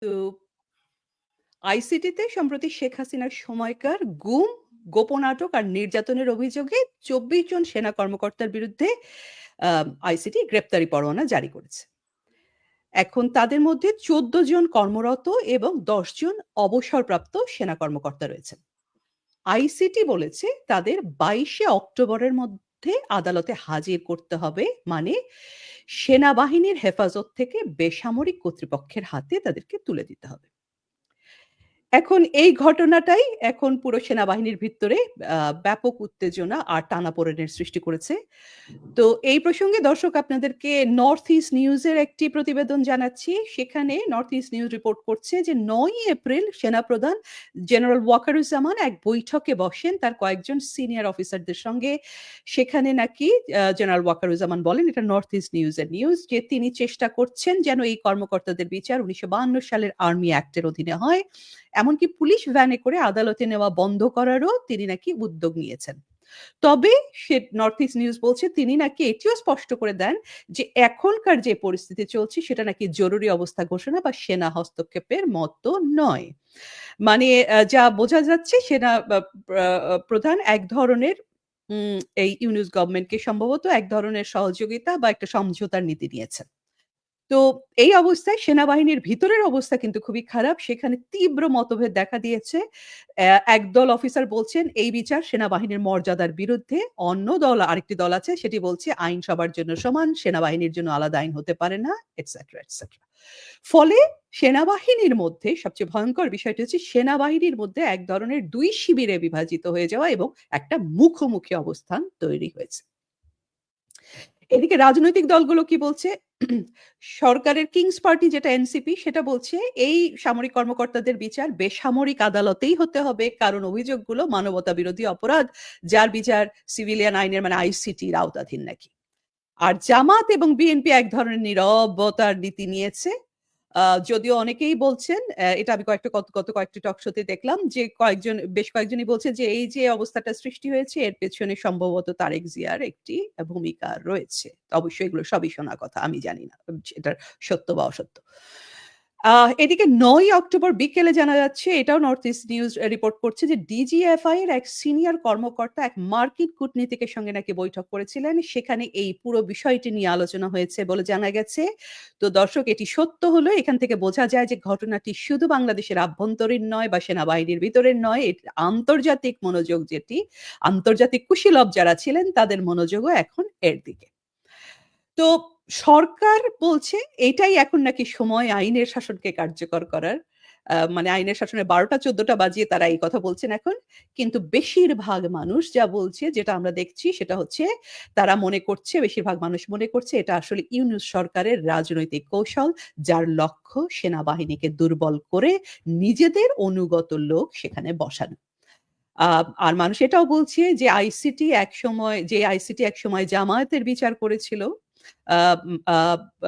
তো আইসিটিতে সম্প্রতি শেখ হাসিনার সময়কার গুম, গোপন আটক আর নির্যাতনের অভিযোগে ২৪ জন সেনা কর্মকর্তার বিরুদ্ধে আইসিটি গ্রেপ্তারি পরোয়ানা জারি করেছে। এখন তাদের মধ্যে ১৪ জন কর্মরত এবং ১০ জন অবসরপ্রাপ্ত সেনা কর্মকর্তা রয়েছেন। আইসিটি বলেছে তাদের ২২শে অক্টোবরের মধ্যে আদালতে হাজির করতে হবে, মানে সেনাবাহিনীর হেফাজত থেকে বেসামরিক কর্তৃপক্ষের হাতে তাদেরকে তুলে দিতে হবে। এখন এই ঘটনাটাই এখন পুরো সেনাবাহিনীর ভিতরে ব্যাপক উত্তেজনা আর টানাপোড়েনের সৃষ্টি করেছে। তো এই প্রসঙ্গে দর্শক আপনাদেরকে নর্থ ইস্ট নিউজের একটি প্রতিবেদন জানাচ্ছি। সেখানে নর্থ ইস্ট নিউজ রিপোর্ট করছে যে ৯ এপ্রিল সেনাপ্রধান জেনারেল ওয়াকারুজ্জামান এক বৈঠকে বসেন তার কয়েকজন সিনিয়র অফিসারদের সঙ্গে। সেখানে নাকি জেনারেল ওয়াকারুজ্জামান বলেন, এটা নর্থ ইস্ট নিউজের নিউজ, যে তিনি চেষ্টা করছেন যেন এই কর্মকর্তাদের বিচার ১৯৫২ সালের আর্মি অ্যাক্টের অধীনে হয়। এমনকি পুলিশ ভ্যানে করে আদালতে নেওয়া বন্ধ করারও তিনি নাকি উদ্যোগ নিয়েছেন। তবে সে নর্থ ইস্ট নিউজ বলছে তিনি নাকি এটিও স্পষ্ট করে দেন যে এখনকার যে পরিস্থিতি চলছে সেটা নাকি জরুরি অবস্থা ঘোষণা বা সেনা হস্তক্ষেপের মতো নয়। মানে যা বোঝা যাচ্ছে সেনা প্রধান এক ধরনের এই ইউনূস গভর্নমেন্টকে সম্ভবত এক ধরনের সহযোগিতা বা একটা সমঝোতার নীতি নিয়েছেন। তো এই অবস্থায় সেনাবাহিনীর ভিতরের অবস্থা কিন্তু খুবই খারাপ। সেখানে তীব্র মতভেদ দেখা দিয়েছে। একদল অফিসার বলছেন এই বিচার সেনাবাহিনীর মর্যাদার বিরুদ্ধে। অন্য দল, আরেকটি দল আছে সেটি বলছে আইন সবার জন্য সমান, সেনাবাহিনীর জন্য আলাদা আইন হতে পারে না, এটসেট্রা, এটসেট্রা। ফলে সেনাবাহিনীর মধ্যে সবচেয়ে ভয়ংকর বিষয়টি হচ্ছে সেনাবাহিনীর মধ্যে এক ধরনের ২ শিবিরে বিভাজিত হয়ে যাওয়া এবং একটা মুখোমুখি অবস্থান তৈরি হয়েছে। এদিকে রাজনৈতিক দলগুলো কি বলছে? সরকারের কিংস পার্টি যেটা এনসিপি সেটা বলছে এই সামরিক কর্মকর্তাদের বিচার বেসামরিক আদালতেই হতে হবে, কারণ অভিযোগগুলো মানবতা বিরোধী অপরাধ, যার বিচার সিভিলিয়ান আইনের মানে আইসিটির আওতাধীন নাকি। আর জামাত এবং বিএনপি এক ধরনের নীরবতার নীতি নিয়েছে। যদিও অনেকেই বলছেন, এটা আমি গত কয়েকটি টক শোতে দেখলাম যে বেশ কয়েকজনই বলছেন যে এই যে অবস্থাটা সৃষ্টি হয়েছে এর পেছনে সম্ভবত তারেক জিয়ার একটি ভূমিকা রয়েছে। অবশ্যই এগুলো সবই শোনা কথা। আমি জানি না এটার সত্য বা অসত্য। এদিকে ৯ অক্টোবর বিকেলে জানা যাচ্ছে, এটাও নর্থ ইস্ট নিউজ রিপোর্ট করছে যে ডিজিএফআই এর এক সিনিয়র কর্মকর্তা এক মার্কিন কূটনীতিকের সঙ্গে নাকি বৈঠক করেছিলেন। সেখানে এই পুরো বিষয়টি নিয়ে আলোচনা হয়েছে বলে জানা গেছে। তো দর্শক, এটি সত্য হলে এখান থেকে বোঝা যায় যে ঘটনাটি শুধু বাংলাদেশের আভ্যন্তরীণ নয় বা সেনাবাহিনীর ভিতরের নয়, এটি আন্তর্জাতিক মনোযোগ, যেটি আন্তর্জাতিক কুশীলব যারা ছিলেন তাদের মনোযোগও এখন এর দিকে। তো সরকার বলছে এটাই এখন নাকি সময় আইনের শাসনকে কার্যকর করার। মানে আইনের শাসনের ১২টা-১৪টা বাজিয়ে তারা এই কথা বলছেন এখন। কিন্তু বেশিরভাগ মানুষ যা বলছে, যেটা আমরা দেখছি সেটা হচ্ছে তারা মনে করছে, বেশিরভাগ মানুষ মনে করছে এটা আসলে ইউনূস সরকারের রাজনৈতিক কৌশল, যার লক্ষ্য সেনাবাহিনীকে দুর্বল করে নিজেদের অনুগত লোক সেখানে বসানো। আ আর মানুষ এটাও বলছে যে আইসিটি একসময় জামায়াতের বিচার করেছিল। আ উম আ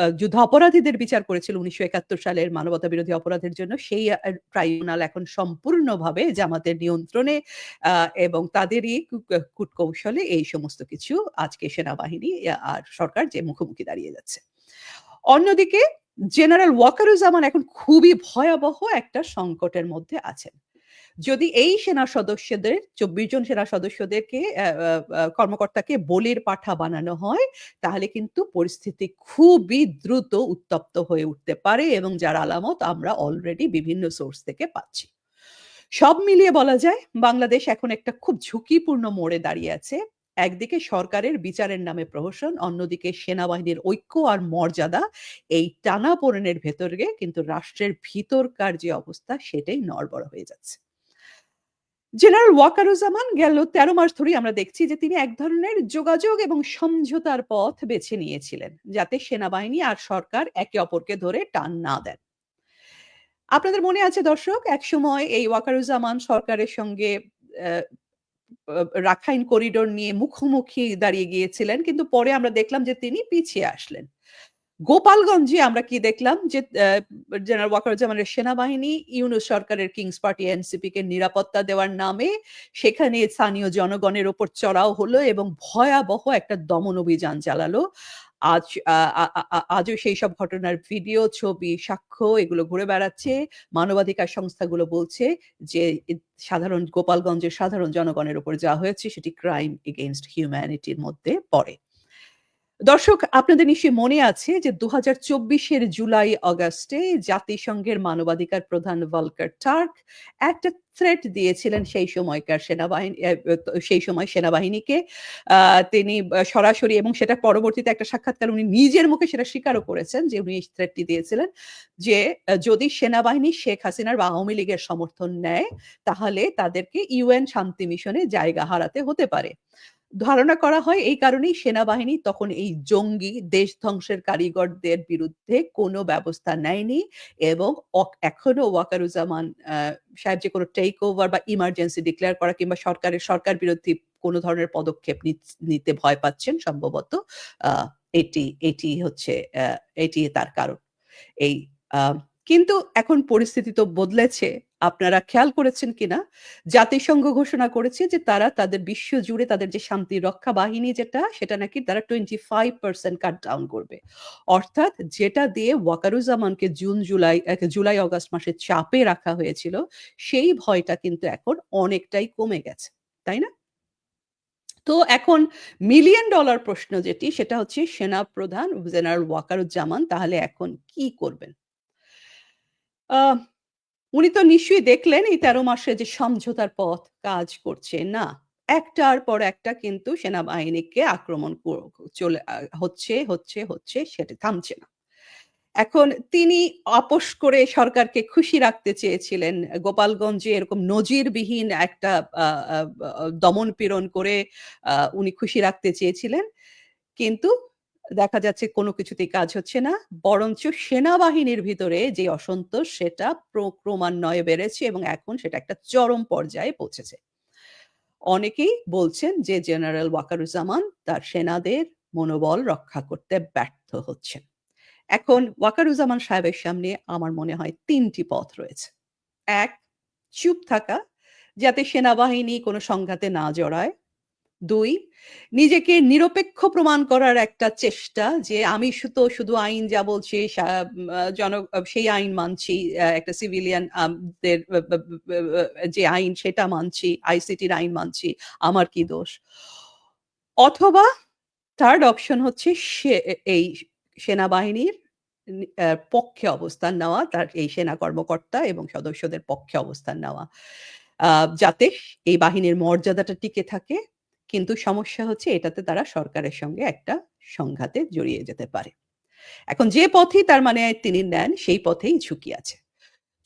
আ যুদ্ধাপরাধীদের বিচার করেছিল ১৯৭১ সালের মানবতা বিরোধী অপরাধের জন্য। সেই ট্রাইব্যুনাল এখন সম্পূর্ণভাবে জামাতের নিয়ন্ত্রণে, আ এবং তাদেরই কূটকৌশলে এই সমস্ত কিছু আজকে সেনাবাহিনী আর সরকার যে মুখোমুখি দাঁড়িয়ে যাচ্ছে। অন্যদিকে জেনারেল ওয়াকারুজ্জামান এখন খুবই ভয়াবহ একটা সংকটের মধ্যে আছেন। যদি এই সেনা সদস্যদের ২৪ জন সেনা সদস্যদেরকে অ্যা অ্যা আ কর্মকর্তাকে বলির পাঠা বানানো হয়, তাহলে কিন্তু পরিস্থিতি খুবই দ্রুত উত্তপ্ত হয়ে উঠতে পারে এবং যার আলামত আমরা অলরেডি বিভিন্ন সোর্স থেকে পাচ্ছি। সব মিলিয়ে বলা যায় বাংলাদেশ এখন একটা খুব ঝুঁকিপূর্ণ মোড়ে দাঁড়িয়ে আছে। একদিকে সরকারের বিচারের নামে প্রহসন, অন্যদিকে সেনাবাহিনীর ঐক্য আর মর্যাদা, এই টানাপোড়েনের ভেতরে কিন্তু রাষ্ট্রের ভিতরকার যে অবস্থা সেটাই নড়বড় হয়ে যাচ্ছে। জেনারেল ওয়াকারুজ্জামান গেল ১৩ মাস ধরেই আমরা দেখছি যে তিনি এক ধরনের যোগাযোগ এবং সমঝোতার পথ বেছে নিয়েছিলেন, যাতে সেনাবাহিনী আর সরকার একে অপরকে ধরে টান না দেন। আপনাদের মনে আছে দর্শক, একসময় এই ওয়াকারুজ্জামান সরকারের সঙ্গে অ্যা আ রাখাইন করিডোর নিয়ে মুখোমুখি দাঁড়িয়ে গিয়েছিলেন। কিন্তু পরে আমরা দেখলাম যে তিনি পিছিয়ে আসলেন। গোপালগঞ্জে আমরা কি দেখলাম যে জেনারেল ওয়াকারুজ্জামানের সেনাবাহিনী ইউনূস সরকারের কিংস পার্টি এনসিপি কে নিরাপত্তা দেওয়ার নামে সেখানে স্থানীয় জনগণের উপর চড়াও হলো এবং ভয়াবহ একটা দমন অভিযান চালালো। আজ আজও সেই সব ঘটনার ভিডিও, ছবি, সাক্ষ্য এগুলো ঘুরে বেড়াচ্ছে। মানবাধিকার সংস্থাগুলো বলছে যে সাধারণ গোপালগঞ্জের সাধারণ জনগণের উপর যা হয়েছে সেটি ক্রাইম এগেইনস্ট হিউম্যানিটির মধ্যে পড়ে। দর্শক, আপনাদের নিশ্চয়ই মনে আছে যে ২০২৪ এর জুলাই-অগাস্টে জাতিসংঘের মানবাধিকার প্রধান ভলকার টার্ক একটা থ্রেট দিয়েছিলেন সেই সময় সেনাবাহিনীকে। তিনি সরাসরি এবং সেটা পরবর্তীতে একটা সাক্ষাৎকারে উনি নিজের মুখে সেটা স্বীকারও করেছেন যে উনি এই থ্রেটটি দিয়েছিলেন যে যদি সেনাবাহিনী শেখ হাসিনার বা আওয়ামী লীগের সমর্থন নেয় তাহলে তাদেরকে ইউএন শান্তি মিশনে জায়গা হারাতে হতে পারে। ধারণা করা হয় এই কারণেই সেনাবাহিনী তখন এই জঙ্গি দেশ ধ্বংসের কারিগরদের বিরুদ্ধে কোনো ব্যবস্থা নেয়নি এবং এখনো ওয়াকারুজ্জামান সাহেব যে কোনো টেক ওভার বা ইমার্জেন্সি ডিক্লেয়ার করা কিংবা সরকার বিরোধী কোনো ধরনের পদক্ষেপ নিতে ভয় পাচ্ছেন সম্ভবত। এটি তার কারণ। এই কিন্তু এখন পরিস্থিতি তো বদলেছে। আপনারা খেয়াল করেছেন কিনা জাতিসংঘ ঘোষণা করেছে যে তারা তাদের বিশ্বজুড়ে তাদের যে শান্তি রক্ষা বাহিনী সেটা নাকি তারা 25% কাট ডাউন করবে। অর্থাৎ যেটা দিয়ে ওয়াকারুজ্জামানকে জুলাই অগাস্ট মাসে চাপে রাখা হয়েছিল সেই ভয়টা কিন্তু এখন অনেকটাই কমে গেছে, তাই না? তো এখন মিলিয়ন ডলার প্রশ্ন সেটা হচ্ছে সেনাপ্রধান জেনারেল ওয়াকারুজ্জামান তাহলে এখন কি করবেন? উনি তো নিশ্চয়ই দেখলেন এই ১৩ মাসে যে সমঝোতার পথ কাজ করছে না। একটার পর একটা কিন্তু সেনাবাহিনীকে আক্রমণ চলে হচ্ছে সেটা থামছে না। এখন তিনি আপোস করে সরকারকে খুশি রাখতে চেয়েছিলেন। গোপালগঞ্জে এরকম নজিরবিহীন একটা আ আ দমন-পীড়ন করে উনি খুশি রাখতে চেয়েছিলেন। কিন্তু দেখা যাচ্ছে কোনো কিছুতেই কাজ হচ্ছে না। বরঞ্চ সেনাবাহিনীর ভিতরে যে অসন্তোষ সেটা ক্রমান্বয়ে বেড়েছে এবং এখন সেটা একটা চরম পর্যায়ে পৌঁছেছে। অনেকেই বলছেন যে জেনারেল ওয়াকারুজ্জামান তার সেনাদের মনোবল রক্ষা করতে ব্যর্থ হচ্ছেন। এখন ওয়াকারুজ্জামান সাহেবের সামনে আমার মনে হয় ৩ টি পথ রয়েছে। ১, চুপ থাকা যাতে সেনাবাহিনী কোনো সংঘাতে না জড়ায়। ২, নিজেকে নিরপেক্ষ প্রমাণ করার একটা চেষ্টা যে আমি শুধু আইন যা বলছে সা আ জন সেই আইন মানছি। একটা সিভিলিয়ান দের যে আইন সেটা মানছি, আইসিটির আইন মানছি। আমার কি দোষ? অথবা 3rd অপশন হচ্ছে এই সেনাবাহিনীর পক্ষে অবস্থান নেওয়া, তার এই সেনা কর্মকর্তা এবং সদস্যদের পক্ষে অবস্থান নেওয়া। আ যাতে এই বাহিনীর মর্যাদাটা টিকে থাকে। কিন্তু সমস্যা হচ্ছে এটাতে তারা সরকারের সঙ্গে একটা সংঘাতে জড়িয়ে যেতে পারে। এখন যে পথেই তার মানে তিনি নেন সেই পথেই ঝুঁকি আছে।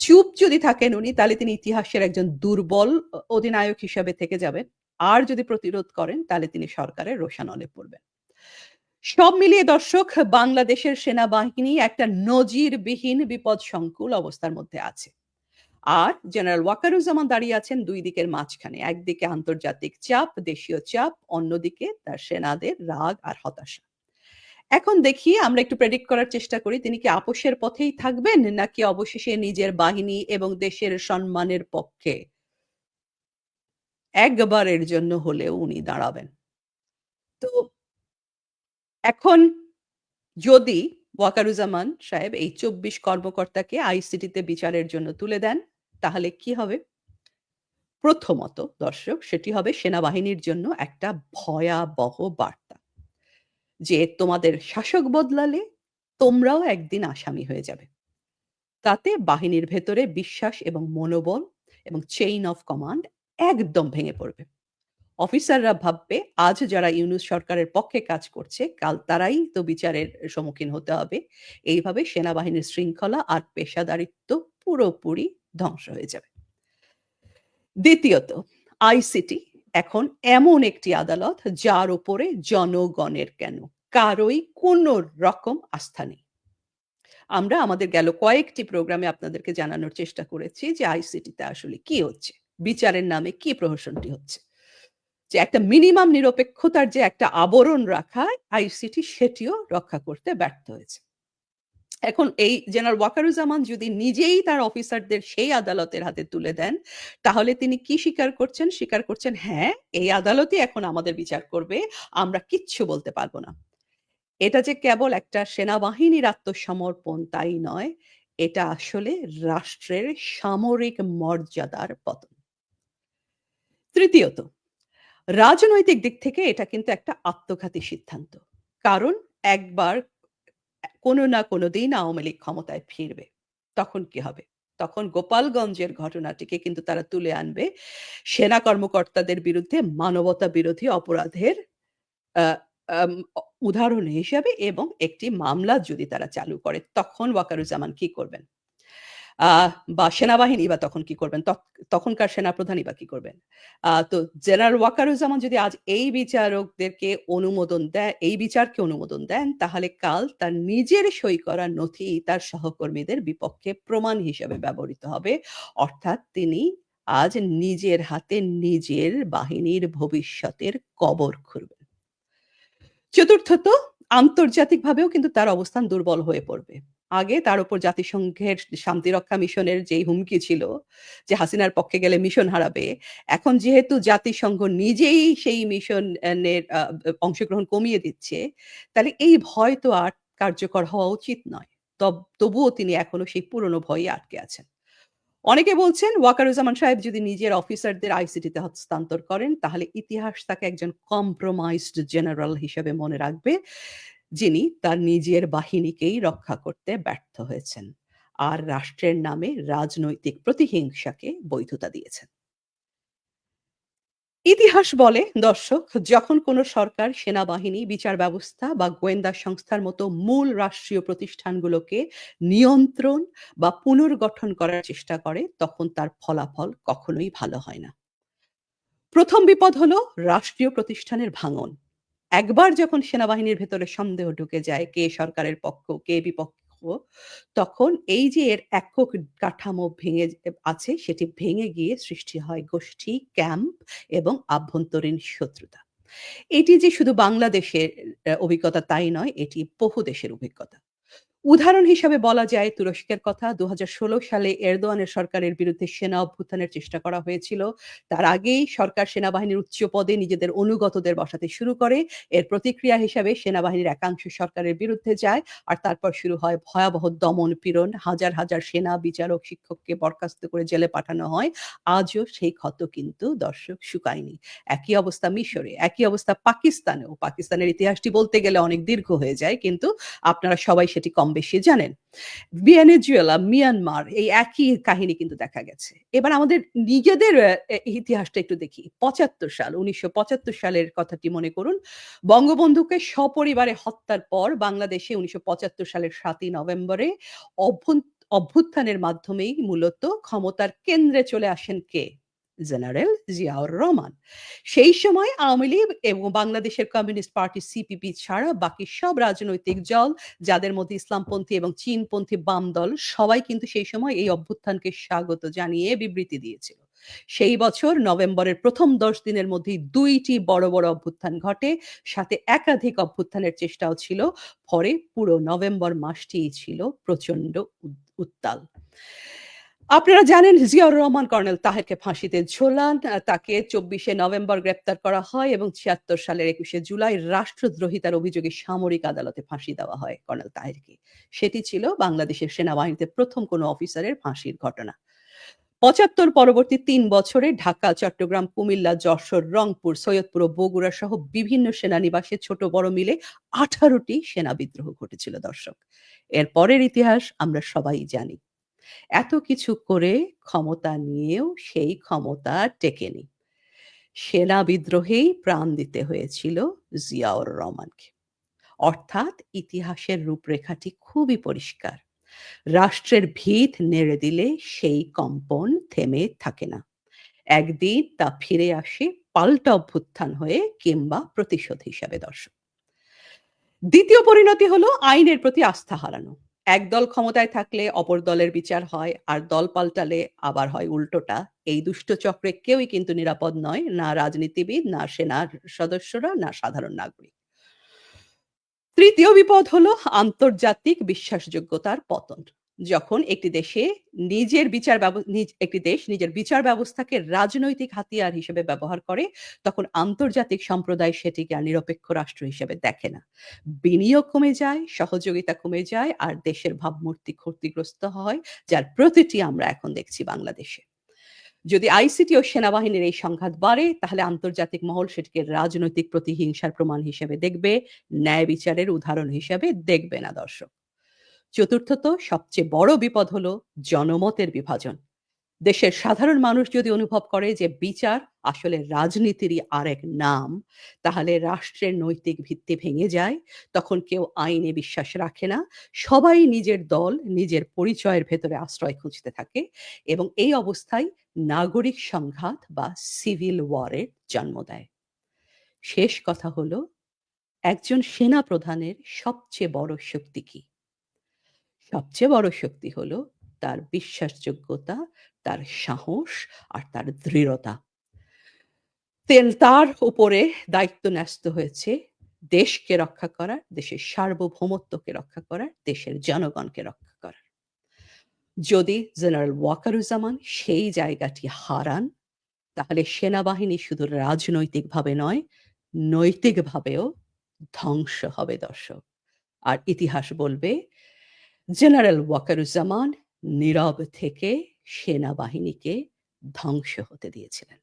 চুপ যদি থাকেন উনি তাহলে তিনি ইতিহাসের একজন দুর্বল অধিনায়ক হিসাবে থেকে যাবেন। আর যদি প্রতিরোধ করেন তাহলে তিনি সরকারের রোষানলে পড়বেন। সব মিলিয়ে দর্শক বাংলাদেশের সেনাবাহিনী একটা নজিরবিহীন বিপদসংকুল অবস্থার মধ্যে আছে। আর জেনারেল ওয়াকারুজ্জামান দাঁড়িয়ে আছেন ২ দিকের মাঝখানে। একদিকে আন্তর্জাতিক চাপ, দেশীয় চাপ, অন্যদিকে তার সেনাদের রাগ আর হতাশা। এখন দেখি আমরা একটু প্রেডিক্ট করার চেষ্টা করি তিনি কি আপোসের পথেই থাকবেন নাকি অবশেষে নিজের বাহিনী এবং দেশের সম্মানের পক্ষে একবারের জন্য হলেও উনি দাঁড়াবেন। তো এখন যদি ওয়াকারুজ্জামান সাহেব এই ২৪ কর্মকর্তাকে আইসিটিতে বিচারের জন্য তুলে দেন, তাহলে কি হবে? প্রথমত দর্শক সেটি হবে সেনাবাহিনীর জন্য একটা ভয়াবহ বার্তা। যে তোমাদের শাসক বদলালে তোমরাও একদিন আসামি হয়ে যাবে। তাতে বাহিনীর ভেতরে বিশ্বাস এবং মনোবল এবং চেইন অফ কমান্ড একদম ভেঙে পড়বে। অফিসাররা ভাববে আজ যারা ইউনূস সরকারের পক্ষে কাজ করছে কাল তারাই তো বিচারের সম্মুখীন হতে হবে। এইভাবে সেনাবাহিনীর শৃঙ্খলা আর পেশাদারিত্ব পুরোপুরি ধ্বংস হয়ে যাবে। দ্বিতীয়ত, আইসিটি এখন এমন একটি আদালত যার উপরে জনগণের কেন কারোই কোনো রকম আস্থা নেই। আমরা আমাদের গেল কয়েকটি প্রোগ্রামে আপনাদেরকে জানানোর চেষ্টা করেছি যে আইসিটিতে আসলে কি হচ্ছে। বিচারের নামে কি প্রহসনটি হচ্ছে। যে একটা মিনিমাম নিরপেক্ষতার যে একটা আবরণ রাখা আইসিটি সেটিও রক্ষা করতে ব্যর্থ হয়েছে। এখন এই জেনারেল ওয়াকারুজ্জামান যদি নিজেই তার অফিসারদের সেই আদালতের হাতে তুলে দেন, তাহলে তিনি কি স্বীকার করছেন? স্বীকার করছেন হ্যাঁ, এই আদালতই এখন আমাদের বিচার করবে। আমরা কিচ্ছু বলতে পারব না। এটা যে কেবল একটা সেনাবাহিনীর আত্মসমর্পণ তাই নয়, এটা আসলে রাষ্ট্রের সামরিক মর্যাদার পতন। তৃতীয়ত, রাজনৈতিক দিক থেকে এটা কিন্তু একটা আত্মঘাতী সিদ্ধান্ত। কারণ একবার কোনো না কোনো দিন আওয়ামী লীগ ক্ষমতায় ফিরবে। তখন কি হবে? তখন গোপালগঞ্জের ঘটনাটিকে কিন্তু তারা তুলে আনবে সেনা কর্মকর্তাদের বিরুদ্ধে মানবতা বিরোধী অপরাধের আ আম অ উদাহরণ হিসেবে এবং একটি মামলা যদি তারা চালু করে, তখন ওয়াকারুজ্জামান কি করবেন? আ বা সেনাবাহিনী বা তখন কি করবেন? তখনকার সেনাপ্রধানই বা কি করবেন? তো জেনারেল ওয়াকারুজ্জামান যদি আজ এই বিচারকদেরকে অনুমোদন দেয়, এই বিচারকে অনুমোদন দেন, তাহলে কাল তার নিজের সই করা নথি তার সহকর্মীদের বিপক্ষে প্রমাণ হিসেবে ব্যবহৃত হবে। অর্থাৎ তিনি আজ নিজের হাতে নিজের বাহিনীর ভবিষ্যতের কবর খুঁড়বেন। চতুর্থত, আন্তর্জাতিকভাবেও কিন্তু তার অবস্থান দুর্বল হয়ে পড়বে। আগে তার উপর জাতিসংঘের শান্তিরক্ষা মিশনের যেই হুমকি ছিল যে হাসিনার পক্ষে গেলে মিশন হারাবে, এখন যেহেতু জাতিসংঘ নিজেই সেই মিশন নের অংশগ্রহণ কমিয়ে দিচ্ছে, তাহলে এই ভয় তো আর কার্যকর হওয়া উচিত নয়। তবুও তিনি এখনো সেই পুরনো ভয়ে আটকে আছেন। অনেকে বলছেন ওয়াকারুজ্জামান সাহেব যদি নিজের অফিসারদের আইসিটিতে হস্তান্তর করেন তাহলে ইতিহাস তাকে একজন কম্প্রোমাইজড জেনারেল হিসেবে মনে রাখবে, যিনি তার নিজের বাহিনীকেই রক্ষা করতে ব্যর্থ হয়েছেন আর রাষ্ট্রের নামে রাজনৈতিক প্রতিহিংসাকে বৈধতা দিয়েছেন। ইতিহাস বলে দর্শক, যখন কোনো সরকার সেনাবাহিনী, বিচার ব্যবস্থা বা গোয়েন্দা সংস্থার মতো মূল রাষ্ট্রীয় প্রতিষ্ঠানগুলোকে নিয়ন্ত্রণ বা পুনর্গঠন করার চেষ্টা করে, তখন তার ফলাফল কখনোই ভালো হয় না। প্রথম বিপদ হলো রাষ্ট্রীয় প্রতিষ্ঠানের ভাঙন। একবার যখন সেনাবাহিনীর ভেতরে সন্দেহ ঢুকে যায় কে সরকারের পক্ষ, কে বিপক্ষ, তখন এই যে এর একক কাঠামো ভেঙে আছে সেটি ভেঙে গিয়ে সৃষ্টি হয় গোষ্ঠী, ক্যাম্প এবং আভ্যন্তরীণ শত্রুতা। এটি যে শুধু বাংলাদেশের অভিজ্ঞতা তাই নয়, এটি বহু দেশের অভিজ্ঞতা। উদাহরণ হিসাবে বলা যায় তুরস্কের কথা। ২০১৬ সালে এরদোয়ানের সরকারের বিরুদ্ধে সেনা অভ্যুত্থানের চেষ্টা করা হয়েছিল। তার আগেই সরকার সেনাবাহিনীর উচ্চ পদে নিজেদের অনুগতদের বসাতে শুরু করে। এর প্রতিক্রিয়া হিসাবে সেনাবাহিনীর একাংশ সরকারের বিরুদ্ধে যায়। আর তারপর শুরু হয় ভয়াবহ দমন-পীড়ন। হাজার, হাজার সেনা, বিচারক, শিক্ষককে বরখাস্ত করে জেলে পাঠানো হয়। আজও সেই ক্ষত কিন্তু দর্শক শুকায়নি। একই অবস্থা মিশরে, একই অবস্থা পাকিস্তানেও। পাকিস্তানের ইতিহাসটি বলতে গেলে অনেক দীর্ঘ হয়ে যায়। কিন্তু আপনারা সবাই সেটি কম বেশি জানেন। ভেনেজুয়েলা, মিয়ানমার এই একই কাহিনী কিন্তু দেখা গেছে। এবার আমাদের নিজেদের ইতিহাসটা একটু দেখি। ৭৫ সাল ১৯৭৫ সালের কথাটি মনে করুন। বঙ্গবন্ধুকে সপরিবারে হত্যার পর বাংলাদেশে ১৯৭৫ সালের ৭ই নভেম্বরে অভ্যুত্থানের মাধ্যমেই মূলত ক্ষমতার কেন্দ্রে চলে আসেন কে? জেনারেল জিয়াউর রহমান। সেই সময় আওয়ামী লীগ এবং বাংলাদেশের কমিউনিস্ট পার্টি সিপিবি ছাড়া বাকি সব রাজনৈতিক দল, যাদের মধ্যে ইসলামপন্থী এবং চীনপন্থী বাম দল, সবাই কিন্তু সেই সময় এই অভ্যুত্থানকে স্বাগত জানিয়ে বিবৃতি দিয়েছিল। সেই বছর নভেম্বরের প্রথম ১০ দিনের মধ্যেই ২ টি বড়, বড় অভ্যুত্থান ঘটে। সাথে একাধিক অভ্যুত্থানের চেষ্টাও ছিল। পরে পুরো নভেম্বর মাসটিই ছিল প্রচন্ড উত্তাল। আপনারা জানেন জিয়াউর রহমান কর্নেল তাহেরকে ফাঁসিতে ঝোলান। তাকে ২৪শে নভেম্বর গ্রেপ্তার করা হয় এবং ৭৬ সালের ২১শে জুলাই রাষ্ট্রদ্রোহিতার অভিযোগে সামরিক আদালতে ফাঁসি দেওয়া হয় কর্নেল তাহেরকে। সেটি ছিল বাংলাদেশের সেনাবাহিনীতে প্রথম কোনো অফিসারের ফাঁসির ঘটনা। ৭৫ পরবর্তী ৩ বছরে ঢাকা, চট্টগ্রাম, কুমিল্লা, যশোর, রংপুর, সৈয়দপুর ও বগুড়া সহ বিভিন্ন সেনানিবাসে ছোট বড় মিলে ১৮টি সেনা বিদ্রোহ ঘটেছিল দর্শক। এর পরের ইতিহাস আমরা সবাই জানি। এত কিছু করে ক্ষমতা নিয়েও সেই ক্ষমতা টেকেনি। সেনা বিদ্রোহেই প্রাণ দিতে হয়েছিল জিয়াউর রহমানকে। অর্থাৎ ইতিহাসের রূপরেখাটি খুবই পরিষ্কার। রাষ্ট্রের ভিত নেড়ে দিলে সেই কম্পন থেমে থাকে না। একদিন তা ফিরে আসে পাল্টা অভ্যুত্থান হয়ে কিংবা প্রতিশোধ হিসাবে দর্শক। দ্বিতীয় পরিণতি হলো আইনের প্রতি আস্থা হারানো। একদল ক্ষমতায় থাকলে অপর দলের বিচার হয়, আর দল পাল্টালে আবার হয় উল্টোটা। এই দুষ্ট চক্রে কেউই কিন্তু নিরাপদ নয়, না রাজনীতিবিদ, না সেনার সদস্যরা, না সাধারণ নাগরিক। তৃতীয় বিপদ হলো আন্তর্জাতিক বিশ্বাসযোগ্যতার পতন। যখন একটি দেশে একটি দেশ নিজের বিচার ব্যবস্থাকে রাজনৈতিক হাতিয়ার হিসেবে ব্যবহার করে, তখন আন্তর্জাতিক সম্প্রদায় সেটিকে আর নিরপেক্ষ রাষ্ট্র হিসেবে দেখে না। বিনিয়োগ কমে যায়, সহযোগিতা কমে যায়, আর দেশের ভাবমূর্তি ক্ষতিগ্রস্ত হয়, যার প্রতিটি আমরা এখন দেখছি বাংলাদেশে। যদি আইসিটি ও সেনাবাহিনীর এই সংঘাত বাড়ে, তাহলে আন্তর্জাতিক মহল সেটিকে রাজনৈতিক প্রতিহিংসার প্রমাণ হিসেবে দেখবে, ন্যায় বিচারের উদাহরণ হিসেবে দেখবে না দর্শক। চতুর্থত, সবচেয়ে বড় বিপদ হলো জনমতের বিভাজন। দেশের সাধারণ মানুষ যদি অনুভব করে যে বিচার আসলে রাজনীতিরই আরেক নাম, তাহলে রাষ্ট্রের নৈতিক ভিত্তি ভেঙে যায়। তখন কেউ আইনে বিশ্বাস রাখে না। সবাই নিজের দল, নিজের পরিচয়ের ভেতরে আশ্রয় খুঁজতে থাকে, এবং এই অবস্থায় নাগরিক সংঘাত বা সিভিল ওয়ারের জন্ম দেয়। শেষ কথা হলো, একজন সেনা প্রধানের সবচেয়ে বড় শক্তি কি? সবচেয়ে বড় শক্তি হলো তার বিশ্বাসযোগ্যতা, তার সাহস আর তার দৃঢ়তা। তার উপরে দায়িত্ব ন্যস্ত হয়েছে দেশকে রক্ষা করার, দেশের সার্বভৌমত্বকে রক্ষা করার, দেশের জনগণকে রক্ষা করার। যদি জেনারেল ওয়াকারুজ্জামান সেই জায়গাটি হারান, তাহলে সেনাবাহিনী শুধু রাজনৈতিকভাবে নয়, নৈতিকভাবেও ধ্বংস হবে দর্শক। আর ইতিহাস বলবে, জেনারেল ওয়াকারুজ্জামান নীরব থেকে সেনাবাহিনীকে ধ্বংস হতে দিয়েছিলেন।